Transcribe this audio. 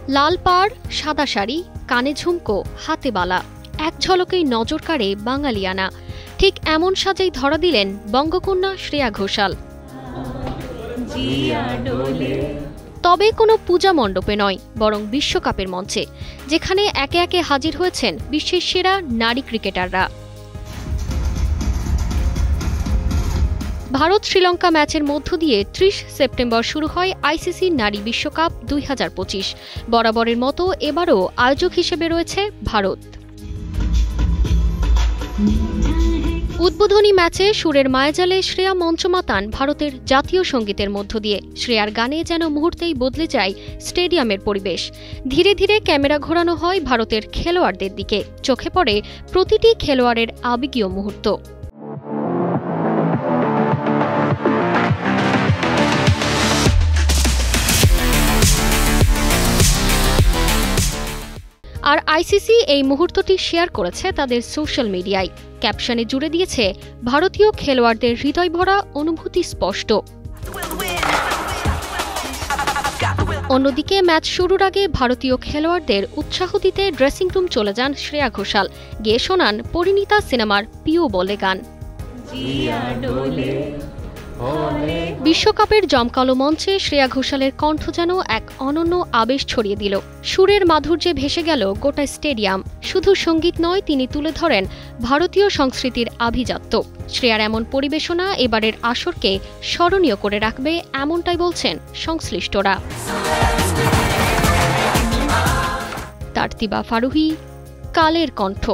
লাল পাড়, সাদা শাড়ি, কানে ঝুমকো, হাতে বালা, এক ঝলকেই নজর কাড়ে বাঙালিয়ানা। ঠিক এমন সাজেই ধরা দিলেন বঙ্গকন্যা শ্রেয়া ঘোষাল। তবে কোনো পূজা মণ্ডপে নয়, বরং বিশ্বকাপের মঞ্চে, যেখানে একে একে হাজির হয়েছেন বিশ্বের সেরা নারী ক্রিকেটাররা। ভারত শ্রীলঙ্কা ম্যাচের মধ্য দিয়ে ৩০ সেপ্টেম্বর শুরু হয় আইসিসি নারী বিশ্বকাপ ২০২৫। বরাবরের মতো এবারও আয়োজক হিসেবে রয়েছে ভারত। উদ্বোধনী ম্যাচে সুরের মায়াজালে শ্রেয়া মঞ্চ মাতান ভারতের জাতীয় সঙ্গীতের মধ্য দিয়ে। শ্রেয়ার গানে যেন মুহূর্তেই বদলে যায় স্টেডিয়ামের পরিবেশ। ধীরে ধীরে ক্যামেরা ঘোরানো হয় ভারতের খেলোয়াড়দের দিকে। চোখে পড়ে প্রতিটি খেলোয়াড়ের আবেগীয় মুহূর্ত। আর আইসিসি এই মুহূর্তটি শেয়ার করেছে তাদের সোশ্যাল মিডিয়ায়। ক্যাপশনে জুড়ে দিয়েছে, ভারতীয় খেলোয়াড়দের হৃদয়ভরা অনুভূতি স্পষ্ট। অন্যদিকে ম্যাচ শুরুর আগে ভারতীয় খেলোয়াড়দের উৎসাহ দিতে ড্রেসিং রুম চলে যান শ্রেয়া ঘোষাল। গেয়ে শোনান পরিণীতা সিনেমার পিও বলে গান। বিশ্বকাপের জমকালো মঞ্চে শ্রেয়া ঘোষালের কণ্ঠ যেন এক অনন্য আবেশ ছড়িয়ে দিল। সুরের মাধুর্যে ভেসে গেল গোটা স্টেডিয়াম। শুধু সঙ্গীত নয়, তিনি তুলে ধরেন ভারতীয় সংস্কৃতির আভিজাত্য। শ্রেয়ার এমন পরিবেশনা এবারের আসরকে স্মরণীয় করে রাখবে, এমনটাই বলছেন সংশ্লিষ্টরা। তারতিবা ফারুহি, কালের কণ্ঠ।